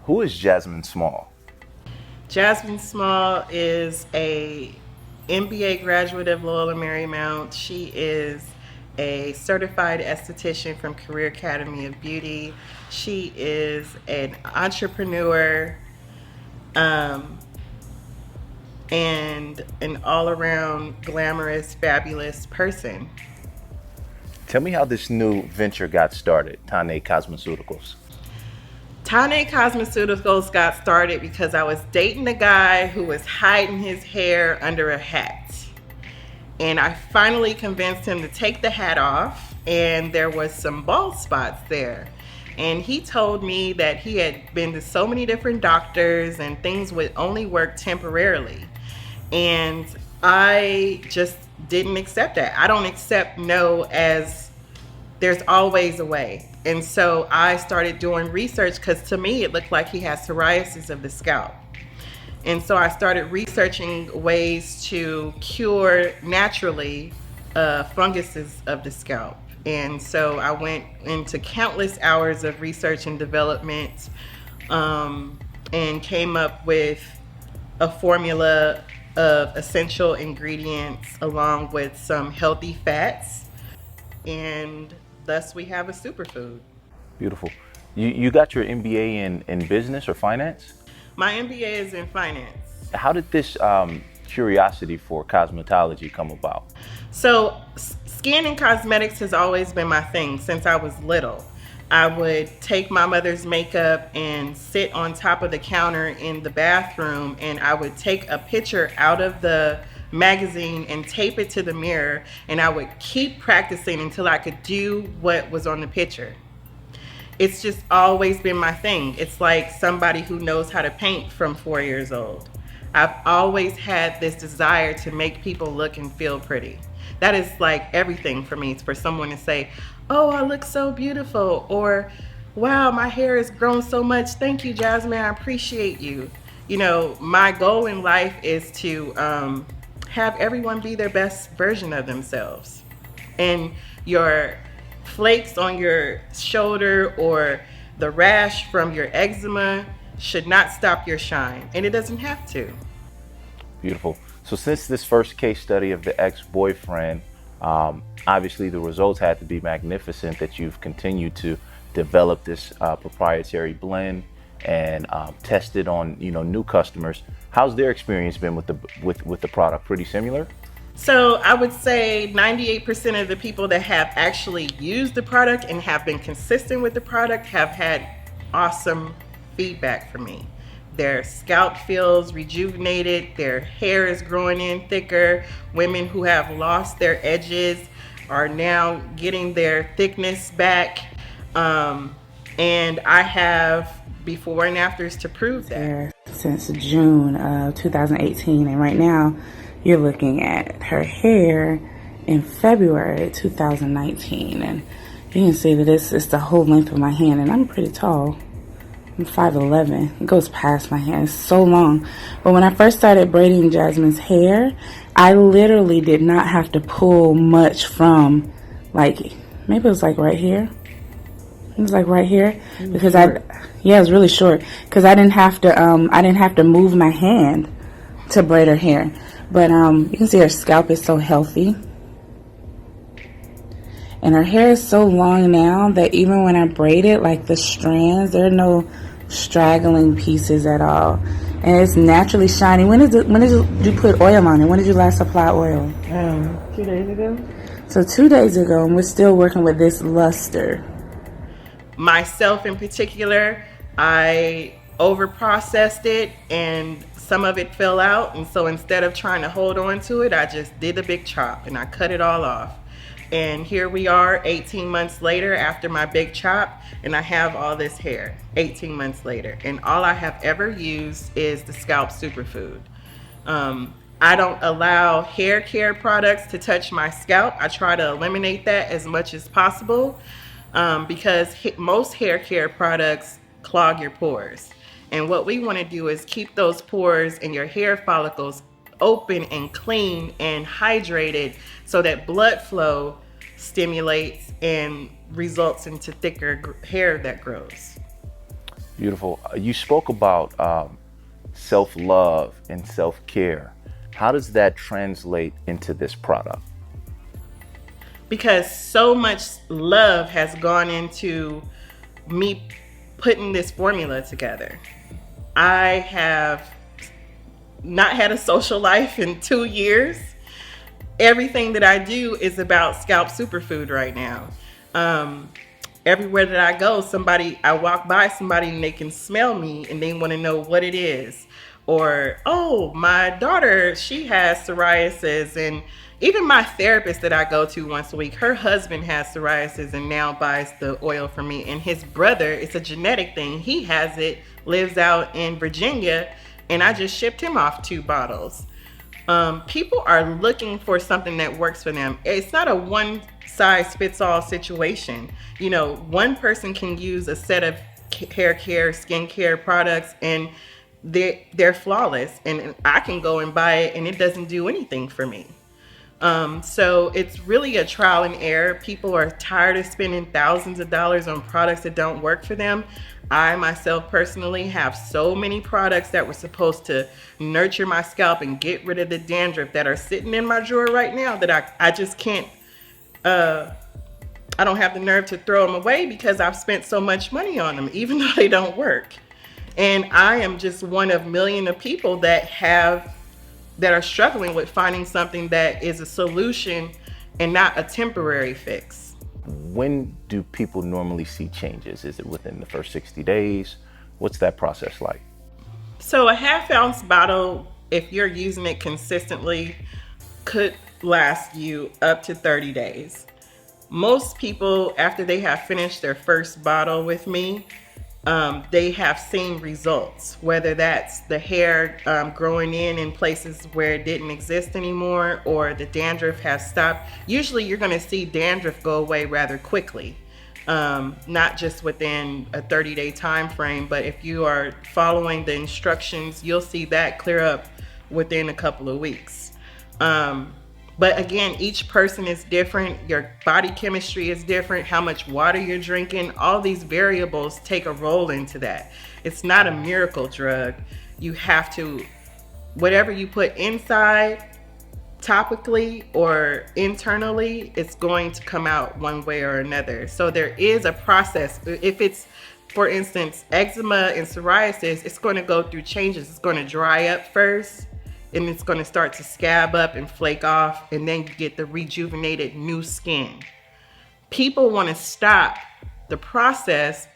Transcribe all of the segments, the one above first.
Who is Jasmine Small? Jasmine Small is a MBA graduate of Loyola Marymount. She is a certified esthetician from Career Academy of Beauty. She is an entrepreneur, um, and an all-around glamorous, fabulous person. Tell me how this new venture got started, TANÉ Cosmeceuticals. TANÉ Cosmeceuticals got started because I was dating a guy who was hiding his hair under a hat. And I finally convinced him to take the hat off, and there was some bald spots there. And he told me that he had been to so many different doctors and things would only work temporarily. And I just didn't accept that. I don't accept no as there's always a way. And so I started doing research because to me it looked like he had psoriasis of the scalp. And so I started researching ways to cure naturally funguses of the scalp. And so I went into countless hours of research and development, and came up with a formula of essential ingredients along with some healthy fats. And thus we have a superfood. Beautiful. You got your MBA in business or finance? My MBA is in finance. How did this curiosity for cosmetology come about? So, skin and cosmetics has always been my thing since I was little. I would take my mother's makeup and sit on top of the counter in the bathroom, and I would take a picture out of the magazine and tape it to the mirror, and I would keep practicing until I could do what was on the picture. It's just always been my thing. It's like somebody who knows how to paint from 4 years old. I've always had this desire to make people look and feel pretty. That is like everything for me. It's for someone to say, oh, I look so beautiful, or wow, my hair has grown so much. Thank you, Jasmine, I appreciate you. You know, my goal in life is to have everyone be their best version of themselves. And your flakes on your shoulder or the rash from your eczema should not stop your shine, and it doesn't have to. Beautiful. So since this first case study of the ex-boyfriend, obviously the results had to be magnificent, that you've continued to develop this proprietary blend and test it on new customers. How's their experience been with the product? Pretty similar? So I would say 98% of the people that have actually used the product and have been consistent with the product have had awesome feedback from me. Their scalp feels rejuvenated, their hair is growing in thicker. Women who have lost their edges are now getting their thickness back. And I have before and afters to prove that. Since June of 2018, and right now you're looking at her hair in February 2019, and you can see that it's the whole length of my hand, and I'm pretty tall. I'm 5'11". It goes past my hand. It's so long. But when I first started braiding Jasmine's hair, I literally did not have to pull much from, like, maybe it was like right here. It was like right here because yeah, it was really short because I didn't have to move my hand to braid her hair. But you can see her scalp is so healthy. And her hair is so long now that even when I braid it, like the strands, there are no straggling pieces at all. And it's naturally shiny. When did you put oil on it? When did you last apply oil? 2 days ago. So 2 days ago, and we're still working with this luster. Myself in particular, I overprocessed it and some of it fell out, and so instead of trying to hold on to it, I just did a big chop and I cut it all off. And here we are 18 months later after my big chop, and I have all this hair 18 months later, and all I have ever used is the Scalp Superfood. I don't allow hair care products to touch my scalp. I try to eliminate that as much as possible, because most hair care products clog your pores. And what we want to do is keep those pores and your hair follicles open and clean and hydrated so that blood flow stimulates and results into thicker hair that grows. Beautiful. You spoke about self-love and self-care. How does that translate into this product? Because so much love has gone into me putting this formula together. I have not had a social life in 2 years. Everything that I do is about Scalp Superfood right now. Um, Everywhere that I go, I walk by somebody and they can smell me and they want to know what it is. Or, oh, my daughter, she has psoriasis. And even my therapist that I go to once a week, her husband has psoriasis and now buys the oil from me. And his brother, it's a genetic thing. He has it, lives out in Virginia, and I just shipped him off 2 bottles. People are looking for something that works for them. It's not a one size fits all situation. You know, one person can use a set of hair care, skincare products, and they're flawless. And I can go and buy it, and it doesn't do anything for me. So it's really a trial and error. People are tired of spending thousands of dollars on products that don't work for them. I myself personally have so many products that were supposed to nurture my scalp and get rid of the dandruff that are sitting in my drawer right now that I just can't, I don't have the nerve to throw them away because I've spent so much money on them, even though they don't work. And I am just one of millions of people that are struggling with finding something that is a solution and not a temporary fix. When do people normally see changes? Is it within the first 60 days? What's that process like? So a half-ounce bottle, if you're using it consistently, could last you up to 30 days. Most people, after they have finished their first bottle with me, they have seen results, whether that's the hair growing in places where it didn't exist anymore, or the dandruff has stopped. Usually you're going to see dandruff go away rather quickly, not just within a 30-day time frame, but if you are following the instructions, you'll see that clear up within a couple of weeks. But again, each person is different. Your body chemistry is different. How much water you're drinking, all these variables take a role into that. It's not a miracle drug. You have to, whatever you put inside, topically or internally, it's going to come out one way or another. So there is a process. If it's, for instance, eczema and psoriasis, it's going to go through changes. It's going to dry up first, and it's going to start to scab up and flake off, and then you get the rejuvenated new skin. People want to stop the process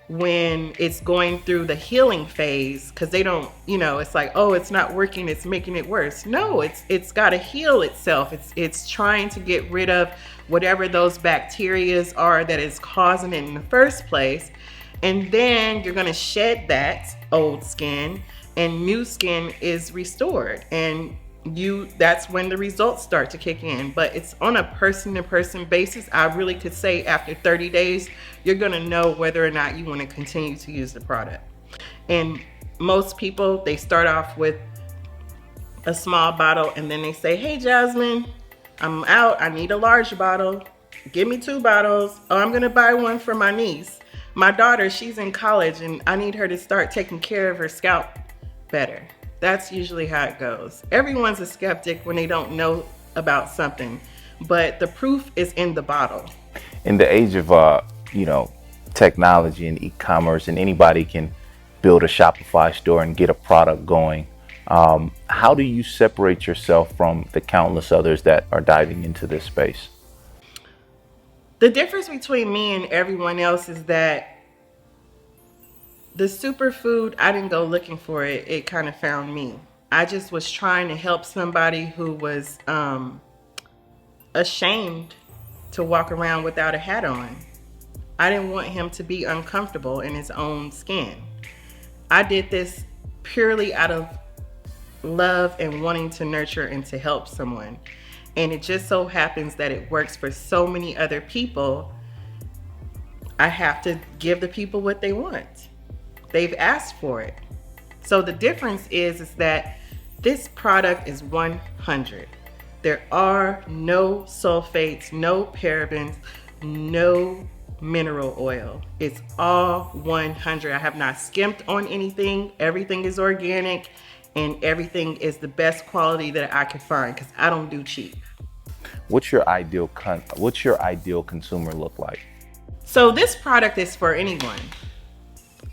when it's going through the healing phase because they don't, it's like, oh, it's not working, it's making it worse. No, it's got to heal itself. It's trying to get rid of whatever those bacteria are that is causing it in the first place. And then you're going to shed that old skin and new skin is restored, and that's when the results start to kick in. But it's on a person-to-person basis. I really could say after 30 days, you're gonna know whether or not you want to continue to use the product. And most people, they start off with a small bottle, and then they say, hey Jasmine, I'm out, I need a large bottle. Give me 2 bottles. Oh, I'm gonna buy one for my niece. My daughter, she's in college, and I need her to start taking care of her scalp better. That's usually how it goes. Everyone's a skeptic when they don't know about something, but the proof is in the bottle. In the age of technology and e-commerce, and anybody can build a Shopify store and get a product going, how do you separate yourself from the countless others that are diving into this space? The difference between me and everyone else is that the superfood, I didn't go looking for it. It kind of found me. I just was trying to help somebody who was ashamed to walk around without a hat on. I didn't want him to be uncomfortable in his own skin. I did this purely out of love and wanting to nurture and to help someone. And it just so happens that it works for so many other people. I have to give the people what they want. They've asked for it. So the difference is that this product is 100. There are no sulfates, no parabens, no mineral oil. It's all 100. I have not skimped on anything. Everything is organic and everything is the best quality that I can find because I don't do cheap. What's your ideal consumer look like? So this product is for anyone.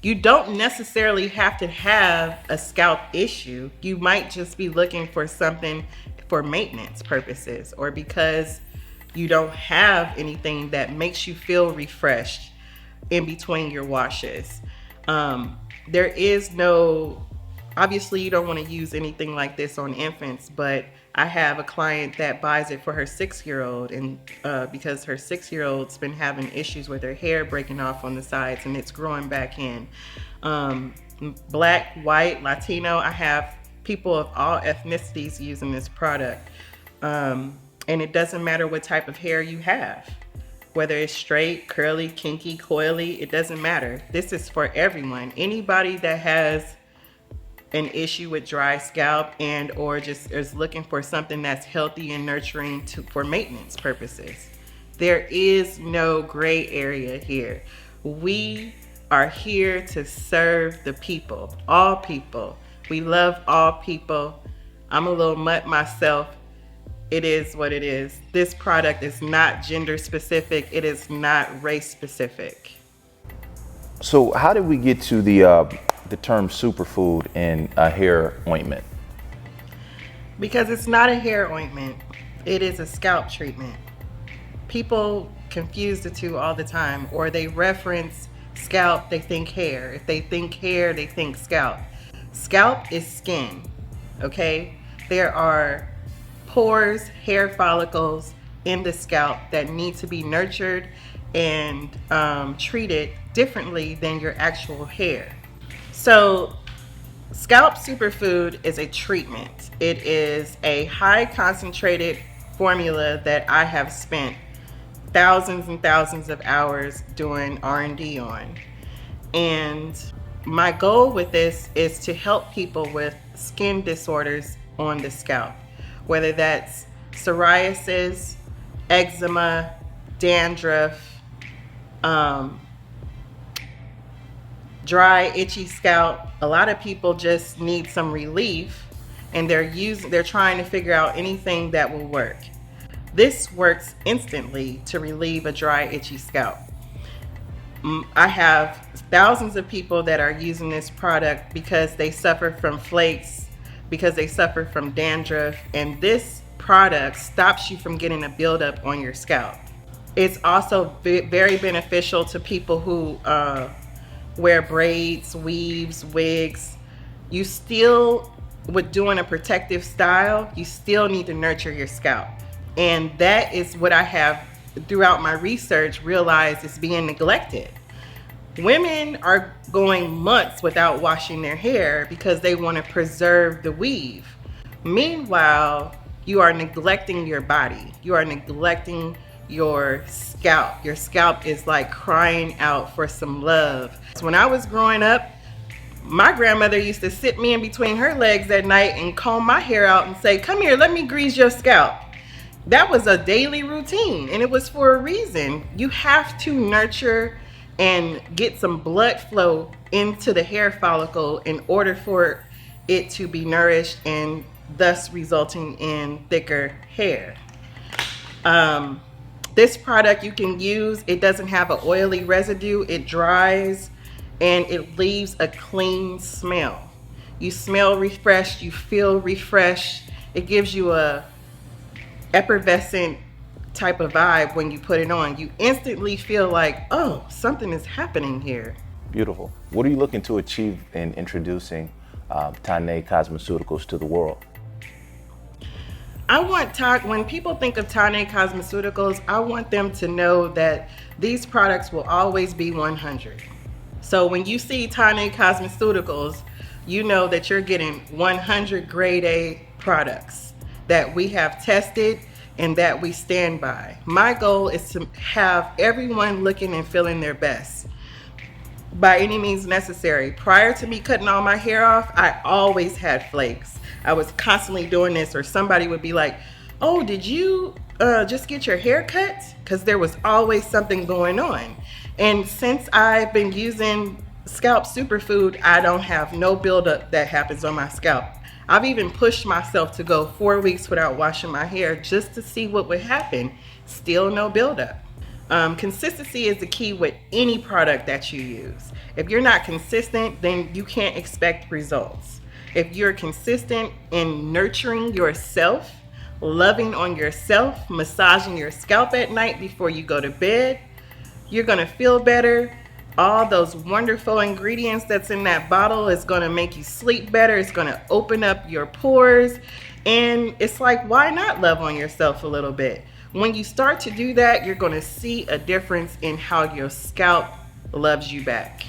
You don't necessarily have to have a scalp issue. You might just be looking for something for maintenance purposes or because you don't have anything that makes you feel refreshed in between your washes. There is no, obviously you don't want to use anything like this on infants, but I have a client that buys it for her 6-year-old, and because her 6-year-old's been having issues with her hair breaking off on the sides and it's growing back in. Black, white, Latino, I have people of all ethnicities using this product. And it doesn't matter what type of hair you have, whether it's straight, curly, kinky, coily, it doesn't matter. This is for everyone. Anybody that has an issue with dry scalp and or just is looking for something that's healthy and nurturing for maintenance purposes. There is no gray area here. We are here to serve the people, all people. We love all people. I'm a little mutt myself. It is what it is. This product is not gender specific. It is not race specific. So how did we get to the term superfood in a hair ointment? Because it's not a hair ointment. It is a scalp treatment. People confuse the two all the time, or they reference scalp, they think hair. If they think hair, they think scalp. Scalp is skin, okay? There are pores, hair follicles in the scalp that need to be nurtured and treated differently than your actual hair. So Scalp Superfood is a treatment. It is a high concentrated formula that I have spent thousands and thousands of hours doing R&D on. And my goal with this is to help people with skin disorders on the scalp, whether that's psoriasis, eczema, dandruff, dry, itchy scalp. A lot of people just need some relief and they're trying to figure out anything that will work. This works instantly to relieve a dry, itchy scalp. I have thousands of people that are using this product because they suffer from flakes, because they suffer from dandruff, and this product stops you from getting a buildup on your scalp. It's also very beneficial to people who wear braids, weaves, wigs. You still, with doing a protective style, you still need to nurture your scalp. And that is what I have, throughout my research, realized is being neglected. Women are going months without washing their hair because they want to preserve the weave. Meanwhile, you are neglecting your body. You are neglecting your scalp. Your scalp is like crying out for some love. When I was growing up, my grandmother used to sit me in between her legs at night and comb my hair out and say, "Come here, let me grease your scalp." That was a daily routine, and it was for a reason. You have to nurture and get some blood flow into the hair follicle in order for it to be nourished and thus resulting in thicker hair. This product you can use, it doesn't have an oily residue, it dries and it leaves a clean smell. You smell refreshed, you feel refreshed. It gives you a effervescent type of vibe when you put it on. You instantly feel like, oh, something is happening here. Beautiful. What are you looking to achieve in introducing TANÉ Cosmeceuticals to the world? When people think of TANÉ Cosmeceuticals, I want them to know that these products will always be 100. So when you see TANÉ Cosmeceuticals, you know that you're getting 100 grade A products that we have tested and that we stand by. My goal is to have everyone looking and feeling their best by any means necessary. Prior to me cutting all my hair off, I always had flakes. I was constantly doing this, or somebody would be like, "Oh, did you just get your hair cut?" Because there was always something going on. And since I've been using Scalp Superfood, I don't have no buildup that happens on my scalp. I've even pushed myself to go 4 weeks without washing my hair just to see what would happen. Still no buildup. Consistency is the key with any product that you use. If you're not consistent, then you can't expect results. If you're consistent in nurturing yourself, loving on yourself, massaging your scalp at night before you go to bed, you're gonna feel better. All those wonderful ingredients that's in that bottle is gonna make you sleep better. It's gonna open up your pores. And it's like, why not love on yourself a little bit? When you start to do that, you're gonna see a difference in how your scalp loves you back.